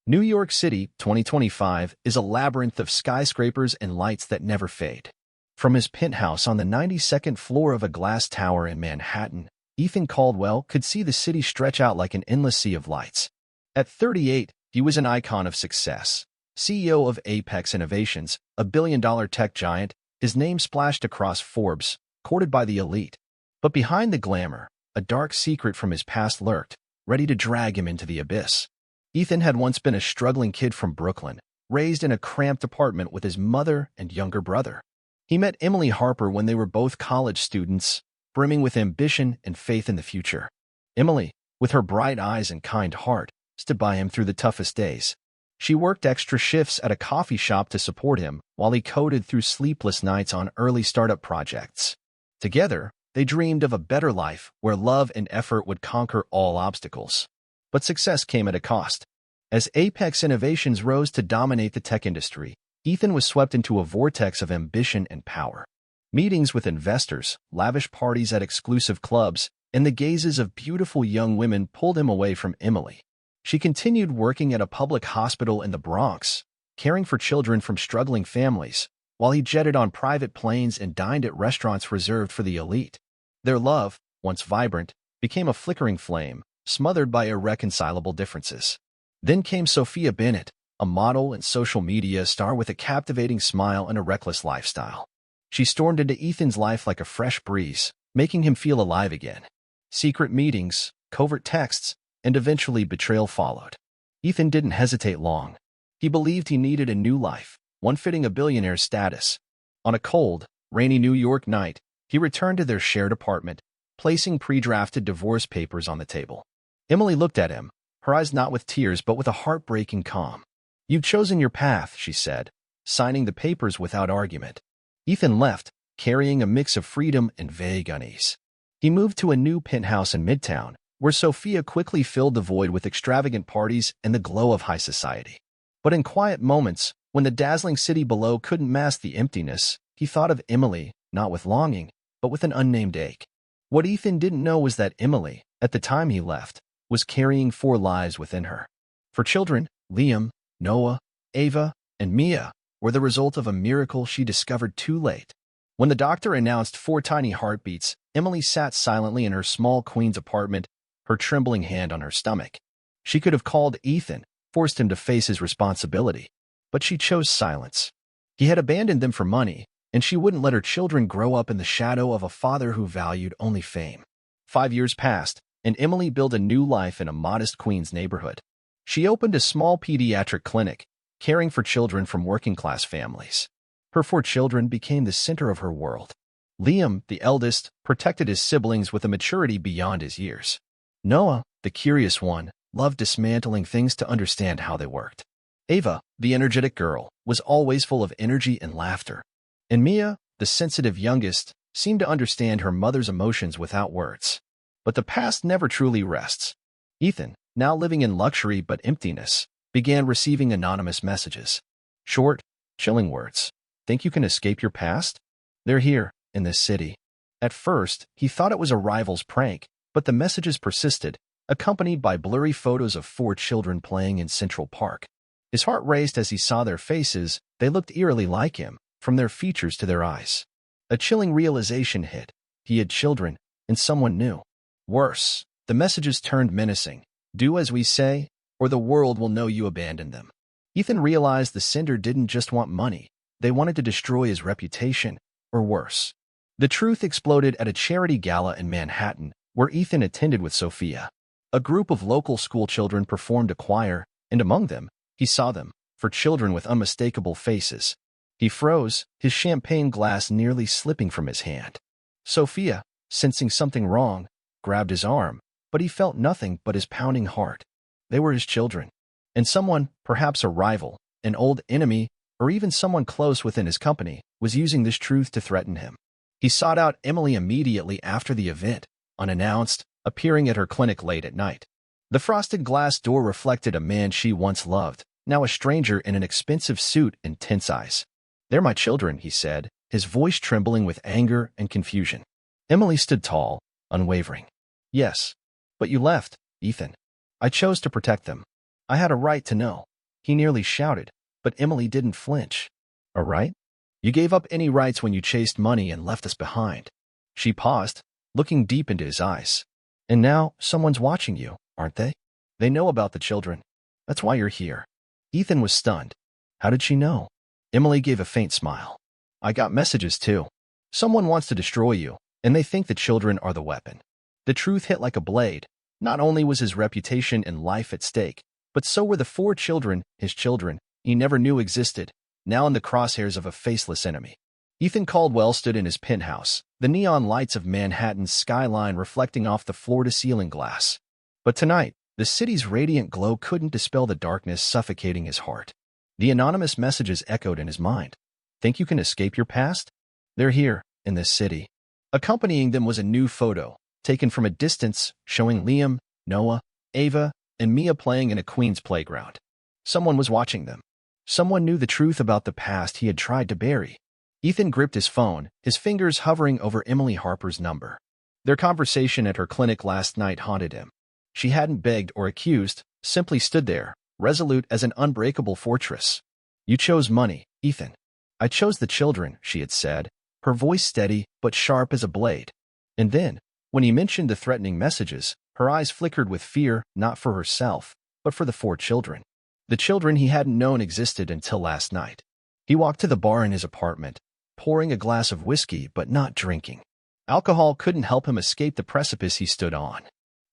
New York City, 2025, is a labyrinth of skyscrapers and lights that never fade. From his penthouse on the 92nd floor of a glass tower in Manhattan, Ethan Caldwell could see the city stretch out like an endless sea of lights. At 38, he was an icon of success. CEO of Apex Innovations, a billion-dollar tech giant, his name splashed across Forbes, courted by the elite. But behind the glamour, a dark secret from his past lurked, ready to drag him into the abyss. Ethan had once been a struggling kid from Brooklyn, raised in a cramped apartment with his mother and younger brother. He met Emily Harper when they were both college students, brimming with ambition and faith in the future. Emily, with her bright eyes and kind heart, stood by him through the toughest days. She worked extra shifts at a coffee shop to support him while he coded through sleepless nights on early startup projects. Together, they dreamed of a better life where love and effort would conquer all obstacles. But success came at a cost. As Apex Innovations rose to dominate the tech industry, Ethan was swept into a vortex of ambition and power. Meetings with investors, lavish parties at exclusive clubs, and the gazes of beautiful young women pulled him away from Emily. She continued working at a public hospital in the Bronx, caring for children from struggling families, while he jetted on private planes and dined at restaurants reserved for the elite. Their love, once vibrant, became a flickering flame, smothered by irreconcilable differences. Then came Sophia Bennett, a model and social media star with a captivating smile and a reckless lifestyle. She stormed into Ethan's life like a fresh breeze, making him feel alive again. Secret meetings, covert texts, and eventually betrayal followed. Ethan didn't hesitate long. He believed he needed a new life, one fitting a billionaire's status. On a cold, rainy New York night, he returned to their shared apartment, placing pre-drafted divorce papers on the table. Emily looked at him, her eyes not with tears but with a heartbreaking calm. "You've chosen your path," she said, signing the papers without argument. Ethan left, carrying a mix of freedom and vague unease. He moved to a new penthouse in Midtown, where Sophia quickly filled the void with extravagant parties and the glow of high society. But in quiet moments, when the dazzling city below couldn't mask the emptiness, he thought of Emily, not with longing, but with an unnamed ache. What Ethan didn't know was that Emily, at the time he left, was carrying 4 lives within her. Her children, Liam, Noah, Ava, and Mia, were the result of a miracle she discovered too late. When the doctor announced 4 tiny heartbeats, Emily sat silently in her small Queens apartment, her trembling hand on her stomach. She could have called Ethan, forced him to face his responsibility, but she chose silence. He had abandoned them for money, and she wouldn't let her children grow up in the shadow of a father who valued only fame. 5 years passed, and Emily built a new life in a modest Queens neighborhood. She opened a small pediatric clinic, caring for children from working-class families. Her 4 children became the center of her world. Liam, the eldest, protected his siblings with a maturity beyond his years. Noah, the curious one, loved dismantling things to understand how they worked. Ava, the energetic girl, was always full of energy and laughter. And Mia, the sensitive youngest, seemed to understand her mother's emotions without words. But the past never truly rests. Ethan, now living in luxury but emptiness, began receiving anonymous messages. Short, chilling words. "Think you can escape your past? They're here, in this city." At first, he thought it was a rival's prank, but the messages persisted, accompanied by blurry photos of 4 children playing in Central Park. His heart raced as he saw their faces. They looked eerily like him, from their features to their eyes. A chilling realization hit. He had children, and someone new. Worse, the messages turned menacing. "Do as we say, or the world will know you abandoned them." Ethan realized the sender didn't just want money. They wanted to destroy his reputation, or worse. The truth exploded at a charity gala in Manhattan, where Ethan attended with Sophia. A group of local schoolchildren performed a choir, and among them, he saw them, for children with unmistakable faces. He froze, his champagne glass nearly slipping from his hand. Sophia, sensing something wrong, grabbed his arm, but he felt nothing but his pounding heart. They were his children. And someone, perhaps a rival, an old enemy, or even someone close within his company, was using this truth to threaten him. He sought out Emily immediately after the event, unannounced, appearing at her clinic late at night. The frosted glass door reflected a man she once loved, now a stranger in an expensive suit and tense eyes. "They're my children," he said, his voice trembling with anger and confusion. Emily stood tall, unwavering. "Yes, but you left, Ethan. I chose to protect them. I had a right to know." he nearly shouted, but Emily didn't flinch. All right? You gave up any rights when you chased money and left us behind. She paused, looking deep into his eyes. And now someone's watching you, aren't they? They know about the children. That's why you're here. Ethan was stunned. How did she know? Emily gave a faint smile. I got messages too. Someone wants to destroy you, and they think the children are the weapon. The truth hit like a blade. Not only was his reputation and life at stake, but so were the 4 children, his children, he never knew existed, now in the crosshairs of a faceless enemy. Ethan Caldwell stood in his penthouse, the neon lights of Manhattan's skyline reflecting off the floor-to-ceiling glass. But tonight, the city's radiant glow couldn't dispel the darkness suffocating his heart. The anonymous messages echoed in his mind. Think you can escape your past? They're here, in this city. Accompanying them was a new photo, taken from a distance, showing Liam, Noah, Ava, and Mia playing in a Queens playground. Someone was watching them. Someone knew the truth about the past he had tried to bury. Ethan gripped his phone, his fingers hovering over Emily Harper's number. Their conversation at her clinic last night haunted him. She hadn't begged or accused, simply stood there, resolute as an unbreakable fortress. You chose money, Ethan. I chose the children, she had said, her voice steady but sharp as a blade. And then, when he mentioned the threatening messages, her eyes flickered with fear, not for herself, but for the 4 children. The children he hadn't known existed until last night. He walked to the bar in his apartment, pouring a glass of whiskey but not drinking. Alcohol couldn't help him escape the precipice he stood on.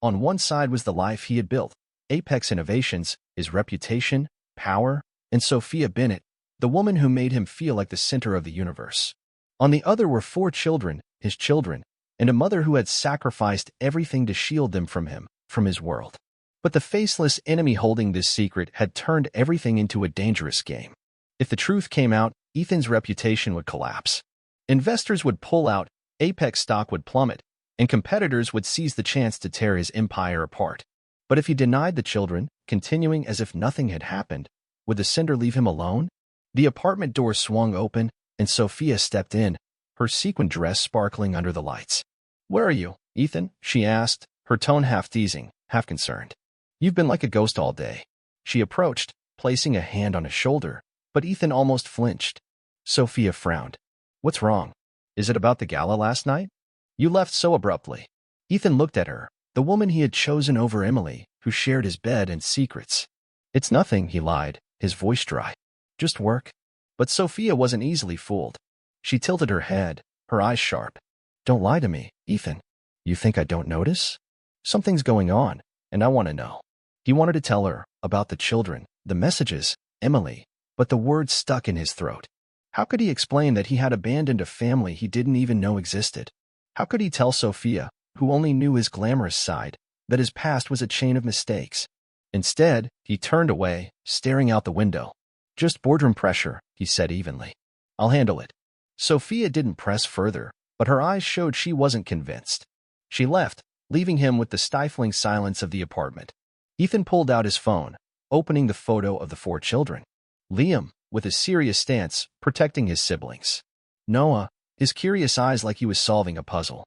On one side was the life he had built, Apex Innovations, his reputation, power, and Sophia Bennett, the woman who made him feel like the center of the universe. On the other were 4 children, his children, and a mother who had sacrificed everything to shield them from him, from his world. But the faceless enemy holding this secret had turned everything into a dangerous game. If the truth came out, Ethan's reputation would collapse. Investors would pull out, Apex stock would plummet, and competitors would seize the chance to tear his empire apart. But if he denied the children, continuing as if nothing had happened, would the sender leave him alone? The apartment door swung open, and Sophia stepped in, her sequin dress sparkling under the lights. Where are you, Ethan? She asked, her tone half teasing, half concerned. You've been like a ghost all day. She approached, placing a hand on his shoulder, but Ethan almost flinched. Sophia frowned. What's wrong? Is it about the gala last night? You left so abruptly. Ethan looked at her, the woman he had chosen over Emily, who shared his bed and secrets. It's nothing, he lied, his voice dry. Just work. But Sophia wasn't easily fooled. She tilted her head, her eyes sharp. Don't lie to me, Ethan. You think I don't notice? Something's going on, and I want to know. He wanted to tell her about the children, the messages, Emily, but the words stuck in his throat. How could he explain that he had abandoned a family he didn't even know existed? How could he tell Sophia, who only knew his glamorous side, that his past was a chain of mistakes? Instead, he turned away, staring out the window. Just boardroom pressure, he said evenly. I'll handle it. Sophia didn't press further, but her eyes showed she wasn't convinced. She left, leaving him with the stifling silence of the apartment. Ethan pulled out his phone, opening the photo of the 4 children. Liam, with a serious stance, protecting his siblings. Noah, his curious eyes like he was solving a puzzle.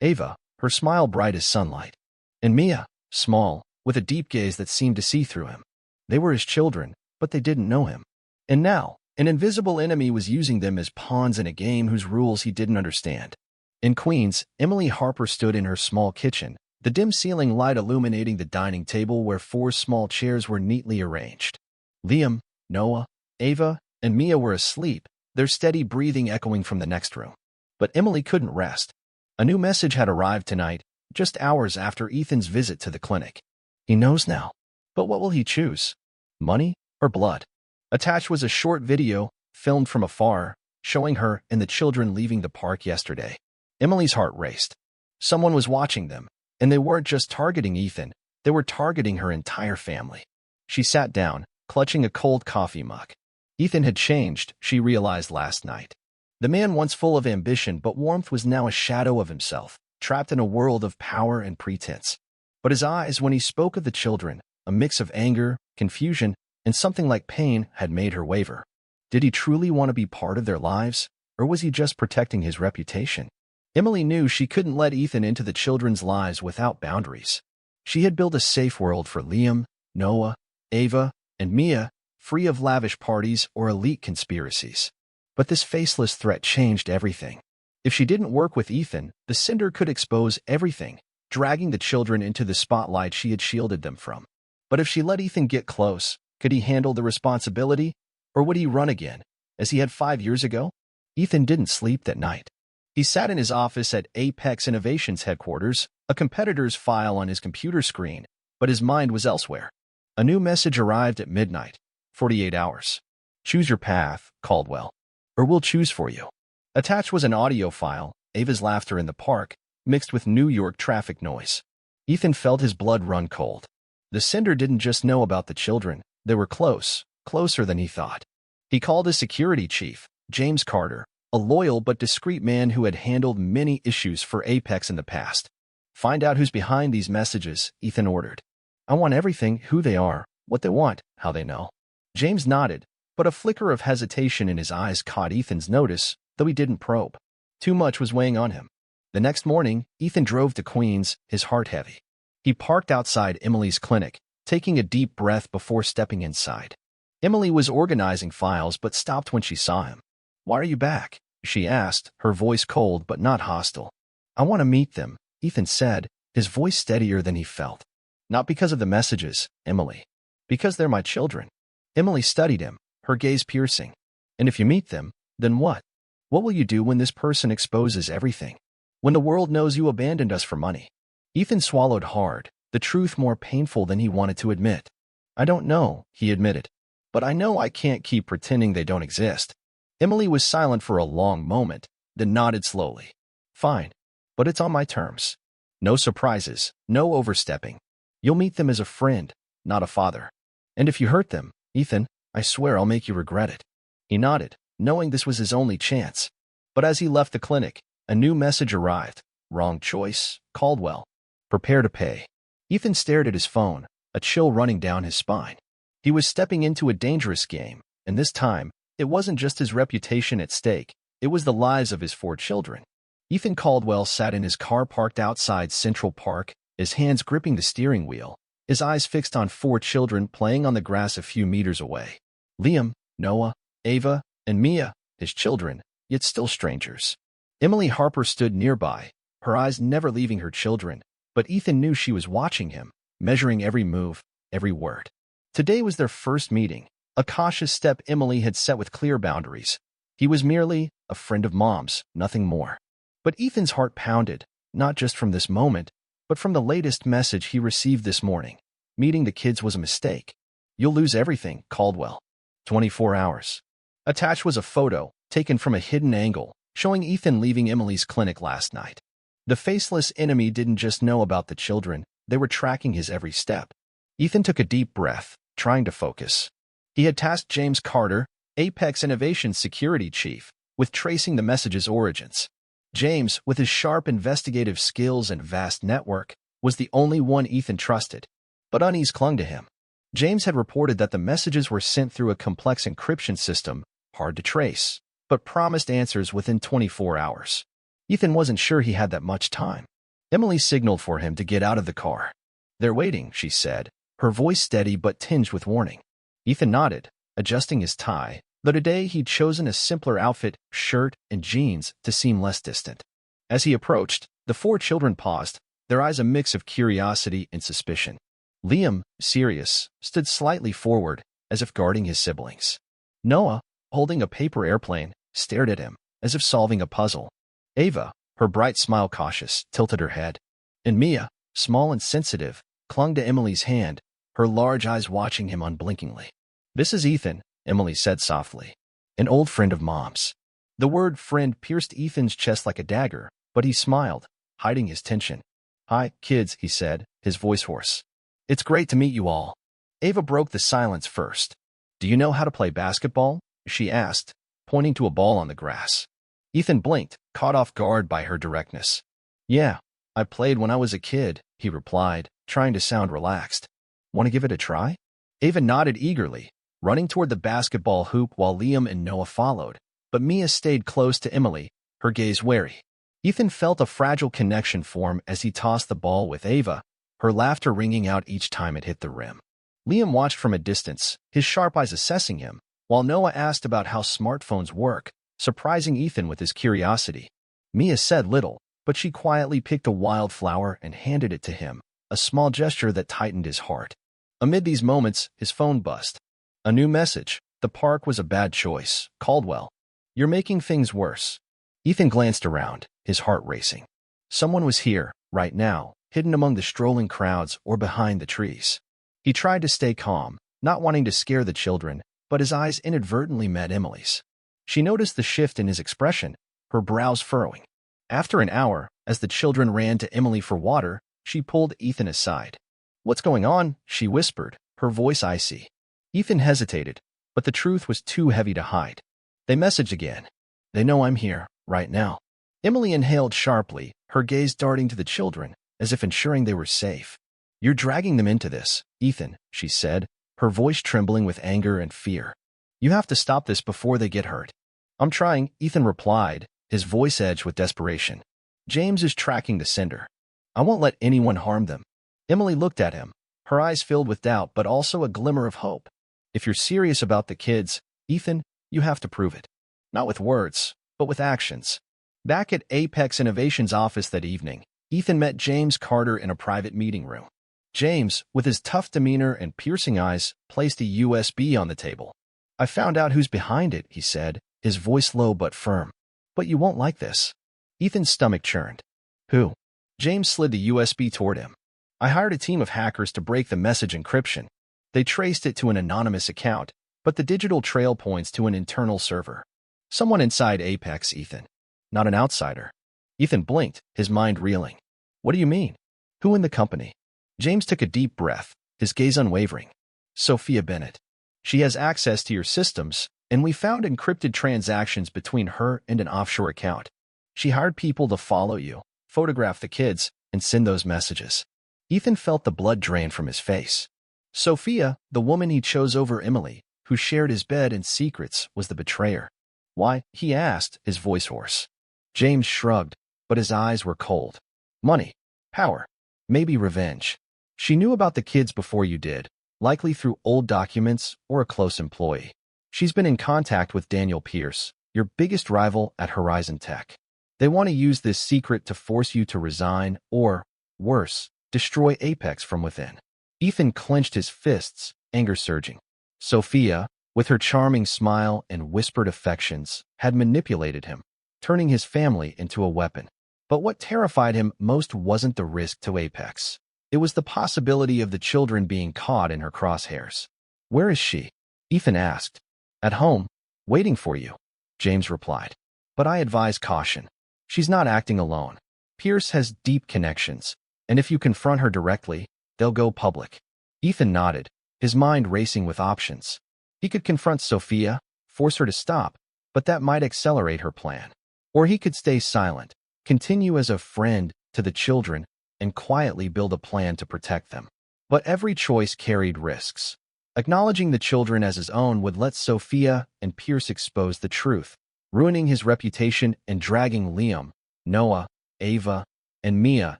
Ava, her smile bright as sunlight. And Mia, small, with a deep gaze that seemed to see through him. They were his children, but they didn't know him. And now, an invisible enemy was using them as pawns in a game whose rules he didn't understand. In Queens, Emily Harper stood in her small kitchen, the dim ceiling light illuminating the dining table where 4 small chairs were neatly arranged. Liam, Noah, Ava, and Mia were asleep, their steady breathing echoing from the next room. But Emily couldn't rest. A new message had arrived tonight, just hours after Ethan's visit to the clinic. He knows now. But what will he choose? Money or blood? Attached was a short video, filmed from afar, showing her and the children leaving the park yesterday. Emily's heart raced. Someone was watching them, and they weren't just targeting Ethan, they were targeting her entire family. She sat down, clutching a cold coffee mug. Ethan had changed, she realized last night. The man once full of ambition but warmth was now a shadow of himself, trapped in a world of power and pretense. But his eyes, when he spoke of the children, a mix of anger, confusion, and something like pain, had made her waver. Did he truly want to be part of their lives, or was he just protecting his reputation? Emily knew she couldn't let Ethan into the children's lives without boundaries. She had built a safe world for Liam, Noah, Ava, and Mia, free of lavish parties or elite conspiracies. But this faceless threat changed everything. If she didn't work with Ethan, the Cinder could expose everything, dragging the children into the spotlight she had shielded them from. But if she let Ethan get close, could he handle the responsibility? Or would he run again, as he had 5 years ago? Ethan didn't sleep that night. He sat in his office at Apex Innovations headquarters, a competitor's file on his computer screen, but his mind was elsewhere. A new message arrived at midnight. 48 hours. Choose your path, Caldwell, or we'll choose for you. Attached was an audio file, Ava's laughter in the park, mixed with New York traffic noise. Ethan felt his blood run cold. The Cinder didn't just know about the children, they were close, closer than he thought. He called his security chief, James Carter, a loyal but discreet man who had handled many issues for Apex in the past. Find out who's behind these messages, Ethan ordered. I want everything, who they are, what they want, how they know. James nodded, but a flicker of hesitation in his eyes caught Ethan's notice, though he didn't probe. Too much was weighing on him. The next morning, Ethan drove to Queens, his heart heavy. He parked outside Emily's clinic, taking a deep breath before stepping inside. Emily was organizing files but stopped when she saw him. Why are you back? She asked, her voice cold but not hostile. I want to meet them, Ethan said, his voice steadier than he felt. Not because of the messages, Emily. Because they're my children. Emily studied him, her gaze piercing. And if you meet them, then what? What will you do when this person exposes everything? When the world knows you abandoned us for money? Ethan swallowed hard, the truth more painful than he wanted to admit. I don't know, he admitted. But I know I can't keep pretending they don't exist. Emily was silent for a long moment, then nodded slowly. Fine. But it's on my terms. No surprises, no overstepping. You'll meet them as a friend, not a father. And if you hurt them, Ethan, I swear I'll make you regret it. He nodded, knowing this was his only chance. But as he left the clinic, a new message arrived. Wrong choice, Caldwell. Prepare to pay. Ethan stared at his phone, a chill running down his spine. He was stepping into a dangerous game, and this time, it wasn't just his reputation at stake, it was the lives of his 4 children. Ethan Caldwell sat in his car parked outside Central Park, his hands gripping the steering wheel, his eyes fixed on 4 children playing on the grass a few meters away. Liam, Noah, Ava, and Mia, his children, yet still strangers. Emily Harper stood nearby, her eyes never leaving her children, but Ethan knew she was watching him, measuring every move, every word. Today was their first meeting, a cautious step Emily had set with clear boundaries. He was merely a friend of Mom's, nothing more. But Ethan's heart pounded, not just from this moment, but from the latest message he received this morning. Meeting the kids was a mistake. You'll lose everything, Caldwell. 24 hours. Attached was a photo, taken from a hidden angle, showing Ethan leaving Emily's clinic last night. The faceless enemy didn't just know about the children, they were tracking his every step. Ethan took a deep breath, trying to focus. He had tasked James Carter, Apex Innovations security chief, with tracing the message's origins. James, with his sharp investigative skills and vast network, was the only one Ethan trusted. But unease clung to him. James had reported that the messages were sent through a complex encryption system, hard to trace, but promised answers within 24 hours. Ethan wasn't sure he had that much time. Emily signaled for him to get out of the car. They're waiting, she said, her voice steady but tinged with warning. Ethan nodded, adjusting his tie, though today he'd chosen a simpler outfit, shirt, and jeans to seem less distant. As he approached, the 4 children paused, their eyes a mix of curiosity and suspicion. Liam, serious, stood slightly forward, as if guarding his siblings. Noah, holding a paper airplane, stared at him, as if solving a puzzle. Ava, her bright smile cautious, tilted her head. And Mia, small and sensitive, clung to Emily's hand, her large eyes watching him unblinkingly. This is Ethan, Emily said softly. An old friend of Mom's. The word friend pierced Ethan's chest like a dagger, but he smiled, hiding his tension. Hi, kids, he said, his voice hoarse. It's great to meet you all. Ava broke the silence first. Do you know how to play basketball? She asked, pointing to a ball on the grass. Ethan blinked, caught off guard by her directness. Yeah, I played when I was a kid, he replied, trying to sound relaxed. Want to give it a try? Ava nodded eagerly, running toward the basketball hoop while Liam and Noah followed, but Mia stayed close to Emily, her gaze wary. Ethan felt a fragile connection form as he tossed the ball with Ava, her laughter ringing out each time it hit the rim. Liam watched from a distance, his sharp eyes assessing him, while Noah asked about how smartphones work, surprising Ethan with his curiosity. Mia said little, but she quietly picked a wildflower and handed it to him, a small gesture that tightened his heart. Amid these moments, his phone buzzed. A new message. The park was a bad choice. Caldwell. You're making things worse. Ethan glanced around, his heart racing. Someone was here, right now, hidden among the strolling crowds or behind the trees. He tried to stay calm, not wanting to scare the children, but his eyes inadvertently met Emily's. She noticed the shift in his expression, her brows furrowing. After an hour, as the children ran to Emily for water, she pulled Ethan aside. "What's going on?" she whispered, her voice icy. Ethan hesitated, but the truth was too heavy to hide. They messaged again. "They know I'm here, right now." Emily inhaled sharply, her gaze darting to the children, as if ensuring they were safe. "You're dragging them into this, Ethan," she said, her voice trembling with anger and fear. "You have to stop this before they get hurt." "I'm trying," Ethan replied, his voice edged with desperation. "James is tracking the sender. I won't let anyone harm them." Emily looked at him, her eyes filled with doubt but also a glimmer of hope. "If you're serious about the kids, Ethan, you have to prove it. Not with words, but with actions." Back at Apex Innovation's office that evening, Ethan met James Carter in a private meeting room. James, with his tough demeanor and piercing eyes, placed a USB on the table. "I found out who's behind it," he said, his voice low but firm. "But you won't like this." Ethan's stomach churned. "Who?" James slid the USB toward him. "I hired a team of hackers to break the message encryption. They traced it to an anonymous account, but the digital trail points to an internal server. Someone inside Apex, Ethan. Not an outsider." Ethan blinked, his mind reeling. "What do you mean? Who in the company?" James took a deep breath, his gaze unwavering. "Sophia Bennett. She has access to your systems, and we found encrypted transactions between her and an offshore account. She hired people to follow you, photograph the kids, and send those messages." Ethan felt the blood drain from his face. Sophia, the woman he chose over Emily, who shared his bed and secrets, was the betrayer. "Why?" he asked, his voice hoarse. James shrugged, but his eyes were cold. "Money. Power. Maybe revenge. She knew about the kids before you did, likely through old documents or a close employee. She's been in contact with Daniel Pierce, your biggest rival at Horizon Tech. They want to use this secret to force you to resign or, worse, destroy Apex from within." Ethan clenched his fists, anger surging. Sophia, with her charming smile and whispered affections, had manipulated him, turning his family into a weapon. But what terrified him most wasn't the risk to Apex. It was the possibility of the children being caught in her crosshairs. "Where is she?" Ethan asked. "At home, waiting for you," James replied. "But I advise caution. She's not acting alone. Pierce has deep connections, and if you confront her directly, they'll go public." Ethan nodded, his mind racing with options. He could confront Sophia, force her to stop, but that might accelerate her plan. Or he could stay silent, continue as a friend to the children, and quietly build a plan to protect them. But every choice carried risks. Acknowledging the children as his own would let Sophia and Pierce expose the truth, ruining his reputation and dragging Liam, Noah, Ava, and Mia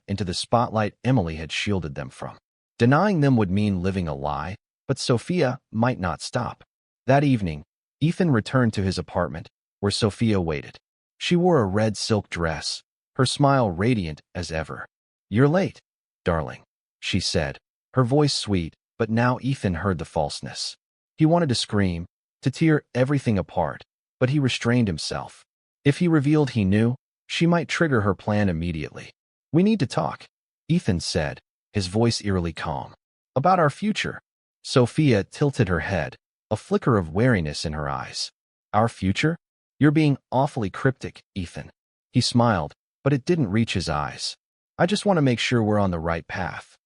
into the spotlight Emily had shielded them from. Denying them would mean living a lie, but Sophia might not stop. That evening, Ethan returned to his apartment, where Sophia waited. She wore a red silk dress, her smile radiant as ever. "You're late, darling," she said, her voice sweet, but now Ethan heard the falseness. He wanted to scream, to tear everything apart, but he restrained himself. If he revealed he knew, she might trigger her plan immediately. "We need to talk," Ethan said, his voice eerily calm. "About our future." Sophia tilted her head, a flicker of wariness in her eyes. "Our future? You're being awfully cryptic, Ethan." He smiled, but it didn't reach his eyes. "I just want to make sure we're on the right path."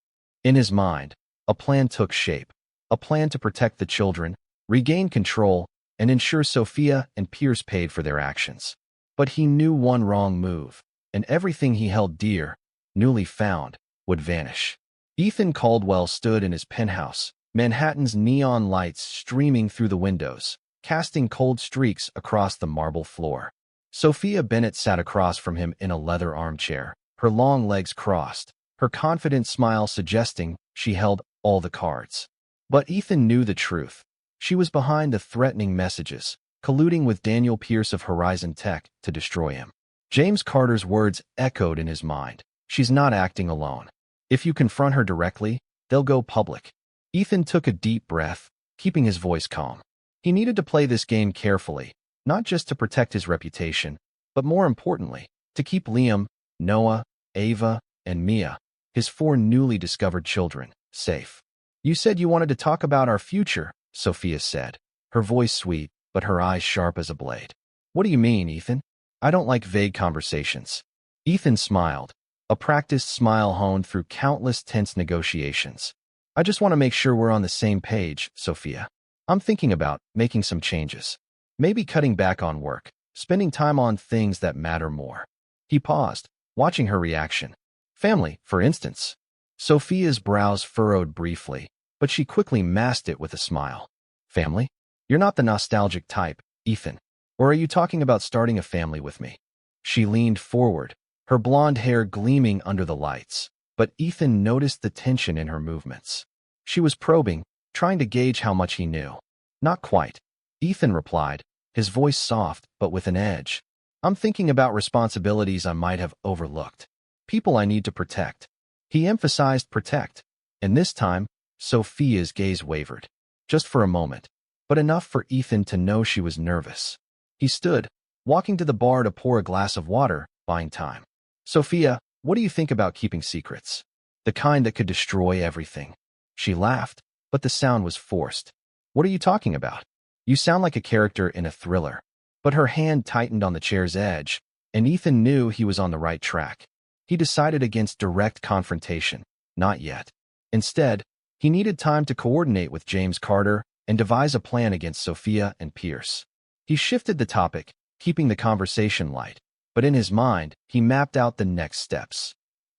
In his mind, a plan took shape, a plan to protect the children, regain control, and ensure Sophia and Pierce paid for their actions. But he knew one wrong move, and everything he held dear, newly found, would vanish. Ethan Caldwell stood in his penthouse, Manhattan's neon lights streaming through the windows, casting cold streaks across the marble floor. Sophia Bennett sat across from him in a leather armchair, her long legs crossed, her confident smile suggesting she held all the cards. But Ethan knew the truth. She was behind the threatening messages, colluding with Daniel Pierce of Horizon Tech to destroy him. James Carter's words echoed in his mind. She's not acting alone. If you confront her directly, they'll go public. Ethan took a deep breath, keeping his voice calm. He needed to play this game carefully, not just to protect his reputation, but more importantly, to keep Liam, Noah, Ava, and Mia, his 4 newly discovered children, safe. You said you wanted to talk about our future, Sophia said, her voice sweet, but her eyes sharp as a blade. What do you mean, Ethan? I don't like vague conversations. Ethan smiled, a practiced smile honed through countless tense negotiations. I just want to make sure we're on the same page, Sophia. I'm thinking about making some changes. Maybe cutting back on work, spending time on things that matter more. He paused, watching her reaction. Family, for instance. Sophia's brows furrowed briefly, but she quickly masked it with a smile. Family? You're not the nostalgic type, Ethan. Or are you talking about starting a family with me? She leaned forward, her blonde hair gleaming under the lights, but Ethan noticed the tension in her movements. She was probing, trying to gauge how much he knew. Not quite, Ethan replied, his voice soft but with an edge. I'm thinking about responsibilities I might have overlooked. People I need to protect. He emphasized protect, and this time, Sophia's gaze wavered. Just for a moment, but enough for Ethan to know she was nervous. He stood, walking to the bar to pour a glass of water, buying time. Sophia, what do you think about keeping secrets? The kind that could destroy everything. She laughed, but the sound was forced. What are you talking about? You sound like a character in a thriller. But her hand tightened on the chair's edge, and Ethan knew he was on the right track. He decided against direct confrontation. Not yet. Instead, he needed time to coordinate with James Carter and devise a plan against Sophia and Pierce. He shifted the topic, keeping the conversation light, but in his mind, he mapped out the next steps.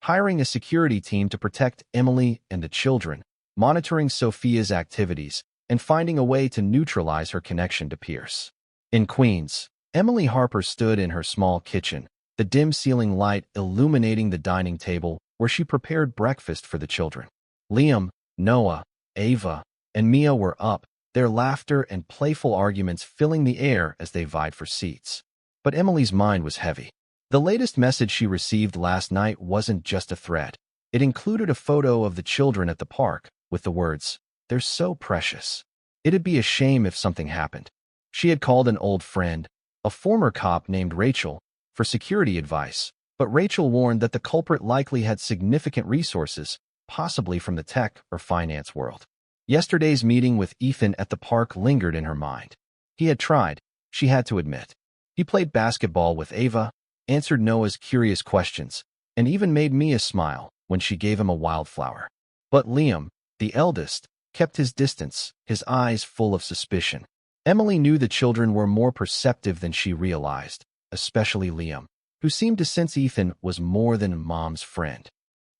Hiring a security team to protect Emily and the children, monitoring Sophia's activities, and finding a way to neutralize her connection to Pierce. In Queens, Emily Harper stood in her small kitchen, the dim ceiling light illuminating the dining table where she prepared breakfast for the children. Liam, Noah, Ava, and Mia were up, their laughter and playful arguments filling the air as they vied for seats. But Emily's mind was heavy. The latest message she received last night wasn't just a threat. It included a photo of the children at the park, with the words, "They're so precious. It'd be a shame if something happened." She had called an old friend, a former cop named Rachel, for security advice, but Rachel warned that the culprit likely had significant resources, possibly from the tech or finance world. Yesterday's meeting with Ethan at the park lingered in her mind. He had tried, she had to admit. He played basketball with Ava, answered Noah's curious questions, and even made Mia smile when she gave him a wildflower. But Liam, the eldest, kept his distance, his eyes full of suspicion. Emily knew the children were more perceptive than she realized, especially Liam, who seemed to sense Ethan was more than Mom's friend.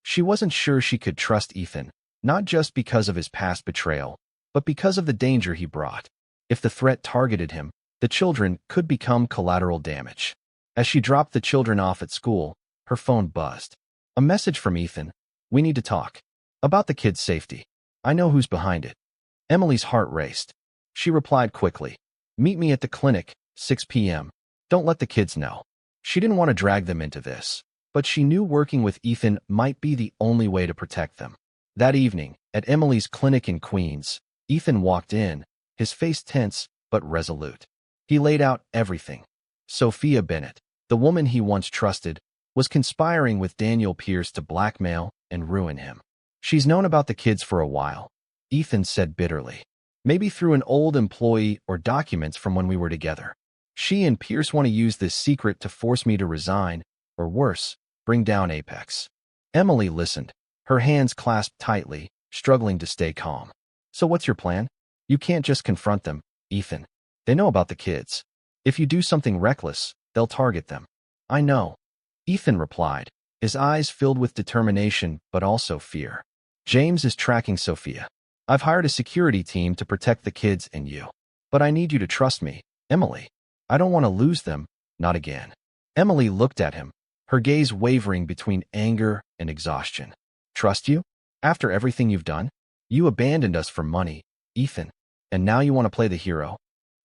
She wasn't sure she could trust Ethan, not just because of his past betrayal, but because of the danger he brought. If the threat targeted him, the children could become collateral damage. As she dropped the children off at school, her phone buzzed. A message from Ethan. "We need to talk. About the kids' safety. I know who's behind it." Emily's heart raced. She replied quickly. "Meet me at the clinic, 6 p.m. Don't let the kids know." She didn't want to drag them into this, but she knew working with Ethan might be the only way to protect them. That evening, at Emily's clinic in Queens, Ethan walked in, his face tense but resolute. He laid out everything. Sophia Bennett, the woman he once trusted, was conspiring with Daniel Pierce to blackmail and ruin him. "She's known about the kids for a while," Ethan said bitterly. "Maybe through an old employee or documents from when we were together. She and Pierce want to use this secret to force me to resign, or worse, bring down Apex." Emily listened, her hands clasped tightly, struggling to stay calm. "So what's your plan? You can't just confront them, Ethan. They know about the kids. If you do something reckless, they'll target them." "I know," Ethan replied, his eyes filled with determination but also fear. "James is tracking Sophia. I've hired a security team to protect the kids and you. But I need you to trust me, Emily. I don't want to lose them, not again." Emily looked at him, her gaze wavering between anger and exhaustion. "Trust you? After everything you've done? You abandoned us for money, Ethan, and now you want to play the hero?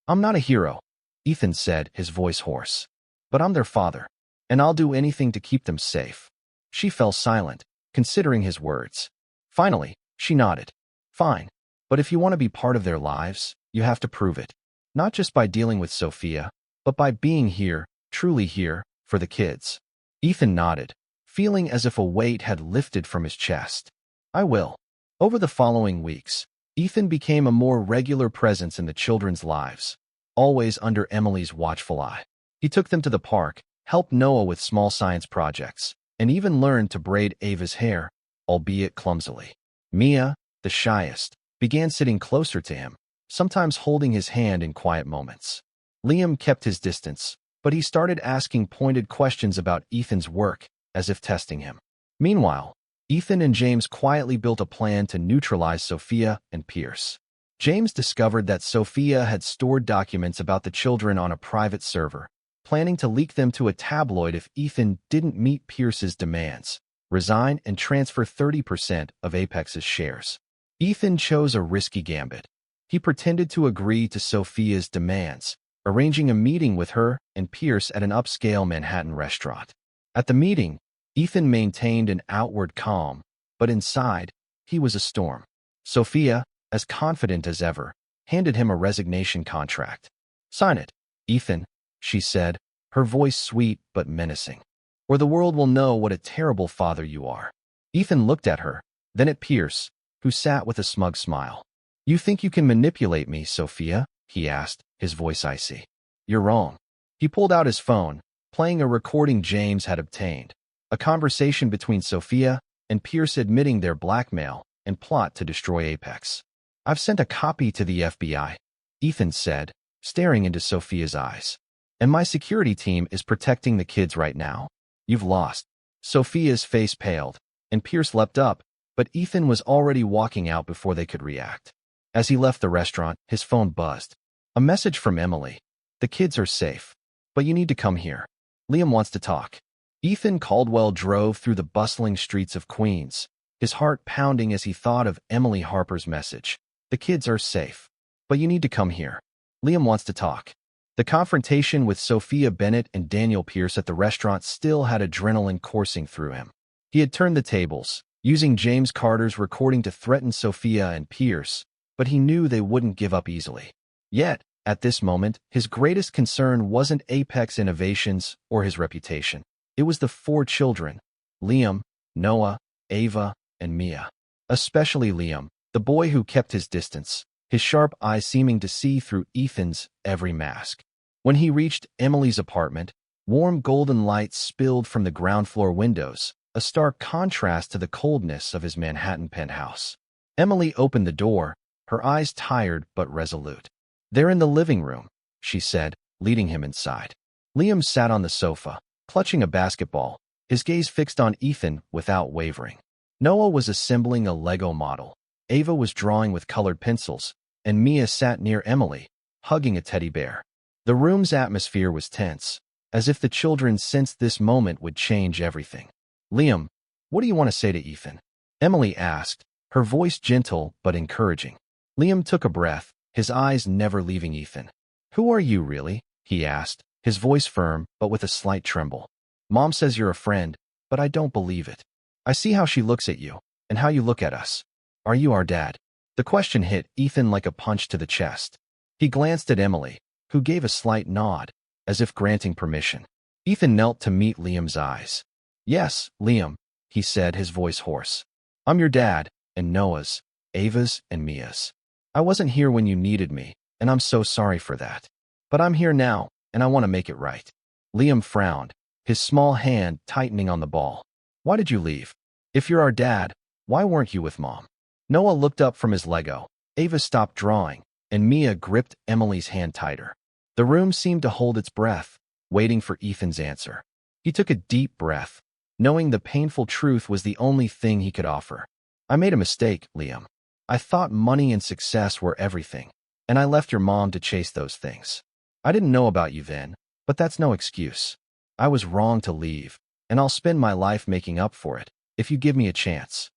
I'm not a hero, Ethan said, his voice hoarse. But I'm their father, and I'll do anything to keep them safe. She fell silent, considering his words. Finally, she nodded. Fine, but if you want to be part of their lives, you have to prove it. Not just by dealing with Sophia, but by being here, truly here, for the kids. Ethan nodded, feeling as if a weight had lifted from his chest. I will. Over the following weeks, Ethan became a more regular presence in the children's lives, always under Emily's watchful eye. He took them to the park, helped Noah with small science projects, and even learned to braid Ava's hair, albeit clumsily. Mia, the shyest, began sitting closer to him, sometimes holding his hand in quiet moments. Liam kept his distance, but he started asking pointed questions about Ethan's work, as if testing him. Meanwhile, Ethan and James quietly built a plan to neutralize Sophia and Pierce. James discovered that Sophia had stored documents about the children on a private server, planning to leak them to a tabloid if Ethan didn't meet Pierce's demands, resign and transfer 30% of Apex's shares. Ethan chose a risky gambit. He pretended to agree to Sophia's demands, arranging a meeting with her and Pierce at an upscale Manhattan restaurant. At the meeting, Ethan maintained an outward calm, but inside, he was a storm. Sophia, as confident as ever, handed him a resignation contract. Sign it, Ethan, she said, her voice sweet but menacing. Or the world will know what a terrible father you are. Ethan looked at her, then at Pierce, who sat with a smug smile. You think you can manipulate me, Sophia? He asked, his voice icy. You're wrong. He pulled out his phone, playing a recording James had obtained. A conversation between Sophia and Pierce admitting their blackmail and plot to destroy Apex. I've sent a copy to the FBI, Ethan said, staring into Sophia's eyes. And my security team is protecting the kids right now. You've lost. Sophia's face paled, and Pierce leapt up, but Ethan was already walking out before they could react. As he left the restaurant, his phone buzzed. A message from Emily. The kids are safe, but you need to come here. Liam wants to talk. Ethan Caldwell drove through the bustling streets of Queens, his heart pounding as he thought of Emily Harper's message. The kids are safe, but you need to come here. Liam wants to talk. The confrontation with Sophia Bennett and Daniel Pierce at the restaurant still had adrenaline coursing through him. He had turned the tables, using James Carter's recording to threaten Sophia and Pierce, but he knew they wouldn't give up easily. Yet, at this moment, his greatest concern wasn't Apex Innovations or his reputation. It was the 4 children, Liam, Noah, Ava, and Mia. Especially Liam, the boy who kept his distance, his sharp eyes seeming to see through Ethan's every mask. When he reached Emily's apartment, warm golden light spilled from the ground floor windows, a stark contrast to the coldness of his Manhattan penthouse. Emily opened the door, her eyes tired but resolute. They're in the living room, she said, leading him inside. Liam sat on the sofa, clutching a basketball, his gaze fixed on Ethan without wavering. Noah was assembling a Lego model. Ava was drawing with colored pencils, and Mia sat near Emily, hugging a teddy bear. The room's atmosphere was tense, as if the children sensed this moment would change everything. Liam, what do you want to say to Ethan? Emily asked, her voice gentle but encouraging. Liam took a breath, his eyes never leaving Ethan. Who are you really? He asked, his voice firm but with a slight tremble. Mom says you're a friend, but I don't believe it. I see how she looks at you, and how you look at us. Are you our dad? The question hit Ethan like a punch to the chest. He glanced at Emily, who gave a slight nod, as if granting permission. Ethan knelt to meet Liam's eyes. Yes, Liam, he said, his voice hoarse. I'm your dad, and Noah's, Ava's, and Mia's. I wasn't here when you needed me, and I'm so sorry for that. But I'm here now, and I want to make it right. Liam frowned, his small hand tightening on the ball. Why did you leave? If you're our dad, why weren't you with Mom? Noah looked up from his Lego. Ava stopped drawing, and Mia gripped Emily's hand tighter. The room seemed to hold its breath, waiting for Ethan's answer. He took a deep breath, knowing the painful truth was the only thing he could offer. I made a mistake, Liam. I thought money and success were everything, and I left your mom to chase those things. I didn't know about you then, but that's no excuse. I was wrong to leave, and I'll spend my life making up for it, if you give me a chance.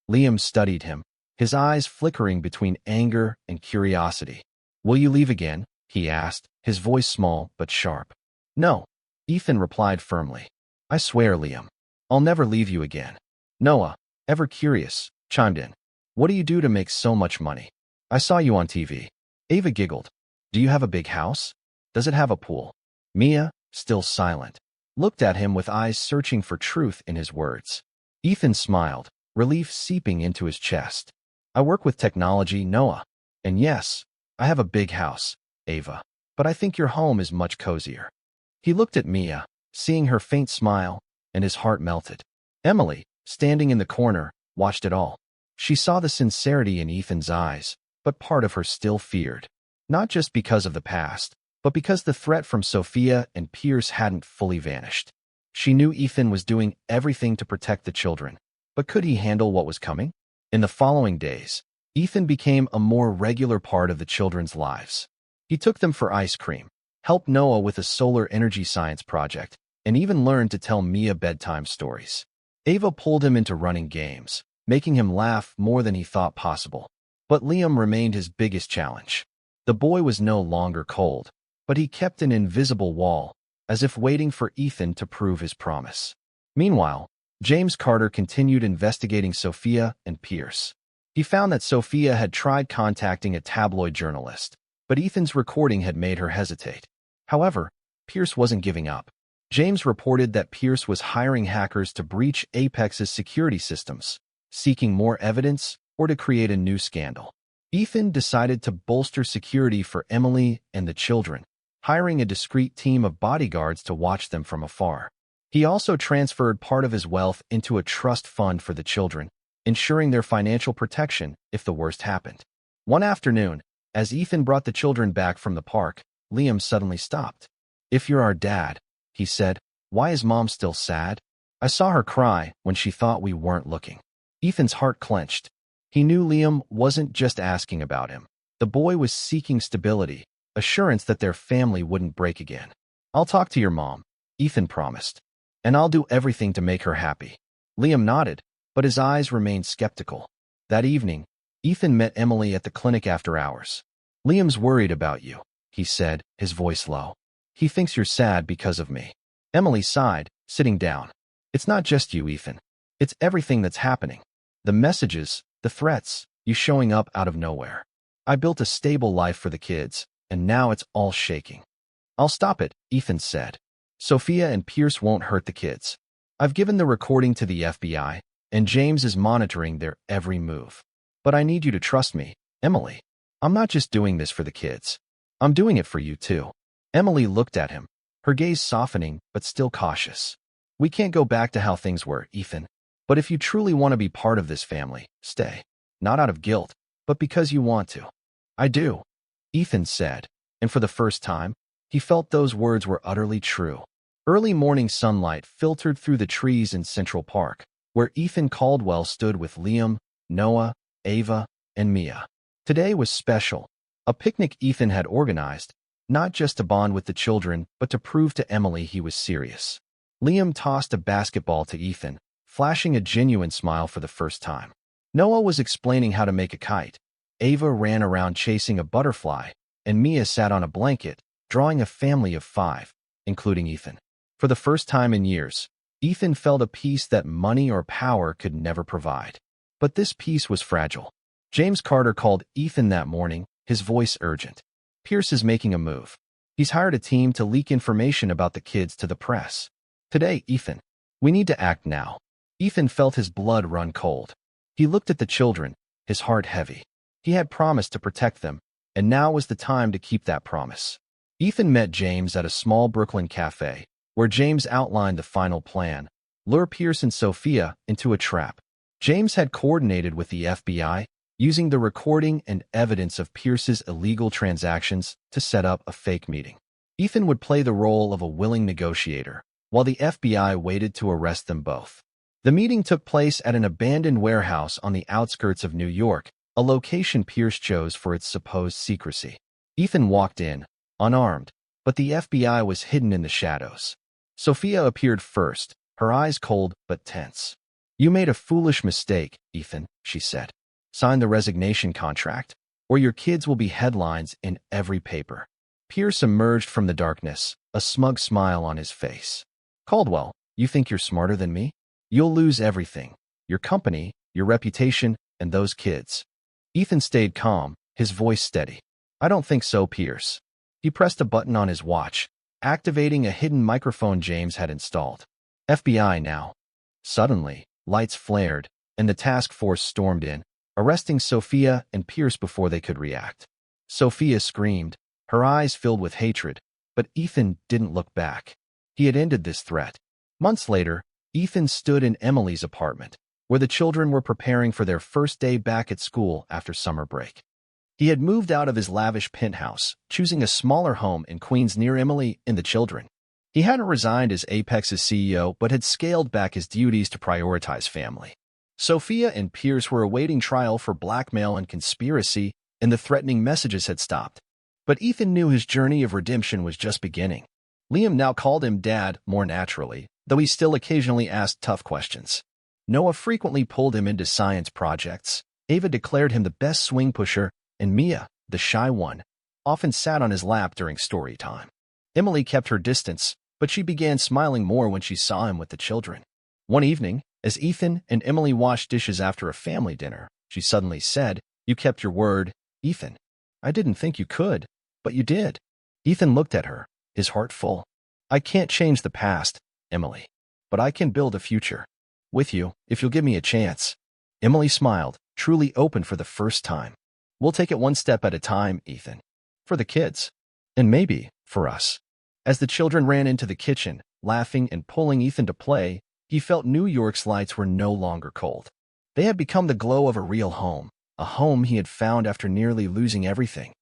Liam studied him, his eyes flickering between anger and curiosity. "Will you leave again?" he asked, his voice small but sharp. "No," Ethan replied firmly. "I swear, Liam. I'll never leave you again." Noah, ever curious, chimed in. "What do you do to make so much money? I saw you on TV." Ava giggled. "Do you have a big house? Does it have a pool?" Mia, still silent, looked at him with eyes searching for truth in his words. Ethan smiled, relief seeping into his chest. "I work with technology, Noah. And yes, I have a big house, Ava. But I think your home is much cozier." He looked at Mia, seeing her faint smile, and his heart melted. Emily, standing in the corner, watched it all. She saw the sincerity in Ethan's eyes, but part of her still feared. Not just because of the past, but because the threat from Sophia and Pierce hadn't fully vanished. She knew Ethan was doing everything to protect the children, but could he handle what was coming? In the following days, Ethan became a more regular part of the children's lives. He took them for ice cream, helped Noah with a solar energy science project, and even learned to tell Mia bedtime stories. Ava pulled him into running games, making him laugh more than he thought possible. But Liam remained his biggest challenge. The boy was no longer cold, but he kept an invisible wall, as if waiting for Ethan to prove his promise. Meanwhile, James Carter continued investigating Sophia and Pierce. He found that Sophia had tried contacting a tabloid journalist, but Ethan's recording had made her hesitate. However, Pierce wasn't giving up. James reported that Pierce was hiring hackers to breach Apex's security systems, seeking more evidence or to create a new scandal. Ethan decided to bolster security for Emily and the children, hiring a discreet team of bodyguards to watch them from afar. He also transferred part of his wealth into a trust fund for the children, ensuring their financial protection if the worst happened. One afternoon, as Ethan brought the children back from the park, Liam suddenly stopped. "If you're our dad," he said, "why is Mom still sad? I saw her cry when she thought we weren't looking." Ethan's heart clenched. He knew Liam wasn't just asking about him. The boy was seeking stability, assurance that their family wouldn't break again. "I'll talk to your mom," Ethan promised. "And I'll do everything to make her happy." Liam nodded, but his eyes remained skeptical. That evening, Ethan met Emily at the clinic after hours. "Liam's worried about you," he said, his voice low. "He thinks you're sad because of me." Emily sighed, sitting down. "It's not just you, Ethan. It's everything that's happening. The messages, the threats, you showing up out of nowhere. I built a stable life for the kids, and now it's all shaking." "I'll stop it," Ethan said. "Sophia and Pierce won't hurt the kids. I've given the recording to the FBI, and James is monitoring their every move. But I need you to trust me, Emily. I'm not just doing this for the kids. I'm doing it for you too." Emily looked at him, her gaze softening but still cautious. "We can't go back to how things were, Ethan. But if you truly want to be part of this family, stay. Not out of guilt, but because you want to." "I do," Ethan said, and for the first time, he felt those words were utterly true. Early morning sunlight filtered through the trees in Central Park, where Ethan Caldwell stood with Liam, Noah, Ava, and Mia. Today was special, a picnic Ethan had organized, not just to bond with the children, but to prove to Emily he was serious. Liam tossed a basketball to Ethan, flashing a genuine smile for the first time. Noah was explaining how to make a kite. Ava ran around chasing a butterfly, and Mia sat on a blanket, drawing a family of 5, including Ethan. For the first time in years, Ethan felt a peace that money or power could never provide. But this peace was fragile. James Carter called Ethan that morning, his voice urgent. "Pierce is making a move. He's hired a team to leak information about the kids to the press. Today, Ethan. We need to act now." Ethan felt his blood run cold. He looked at the children, his heart heavy. He had promised to protect them, and now was the time to keep that promise. Ethan met James at a small Brooklyn cafe, where James outlined the final plan: lure Pierce and Sophia into a trap. James had coordinated with the FBI, using the recording and evidence of Pierce's illegal transactions to set up a fake meeting. Ethan would play the role of a willing negotiator, while the FBI waited to arrest them both. The meeting took place at an abandoned warehouse on the outskirts of New York, a location Pierce chose for its supposed secrecy. Ethan walked in, unarmed, but the FBI was hidden in the shadows. Sophia appeared first, her eyes cold but tense. "You made a foolish mistake, Ethan," she said. Sign the resignation contract, or your kids will be headlines in every paper. Pierce emerged from the darkness, a smug smile on his face. Caldwell, you think you're smarter than me? You'll lose everything. Your company, your reputation, and those kids. Ethan stayed calm, his voice steady. I don't think so, Pierce. He pressed a button on his watch, activating a hidden microphone James had installed. FBI now. Suddenly, lights flared, and the task force stormed in, arresting Sophia and Pierce before they could react. Sophia screamed, her eyes filled with hatred, but Ethan didn't look back. He had ended this threat. Months later, Ethan stood in Emily's apartment, where the children were preparing for their first day back at school after summer break. He had moved out of his lavish penthouse, choosing a smaller home in Queens near Emily and the children. He hadn't resigned as Apex's CEO but had scaled back his duties to prioritize family. Sophia and Pierce were awaiting trial for blackmail and conspiracy, and the threatening messages had stopped. But Ethan knew his journey of redemption was just beginning. Liam now called him Dad more naturally, though he still occasionally asked tough questions. Noah frequently pulled him into science projects. Ava declared him the best swing pusher, and Mia, the shy one, often sat on his lap during story time. Emily kept her distance, but she began smiling more when she saw him with the children. One evening, as Ethan and Emily washed dishes after a family dinner, she suddenly said, "You kept your word, Ethan. I didn't think you could, but you did." Ethan looked at her, his heart full. "I can't change the past, Emily, but I can build a future. With you, if you'll give me a chance." Emily smiled, truly open for the first time. "We'll take it one step at a time, Ethan. For the kids. And maybe, for us." As the children ran into the kitchen, laughing and pulling Ethan to play, he felt New York's lights were no longer cold. They had become the glow of a real home, a home he had found after nearly losing everything.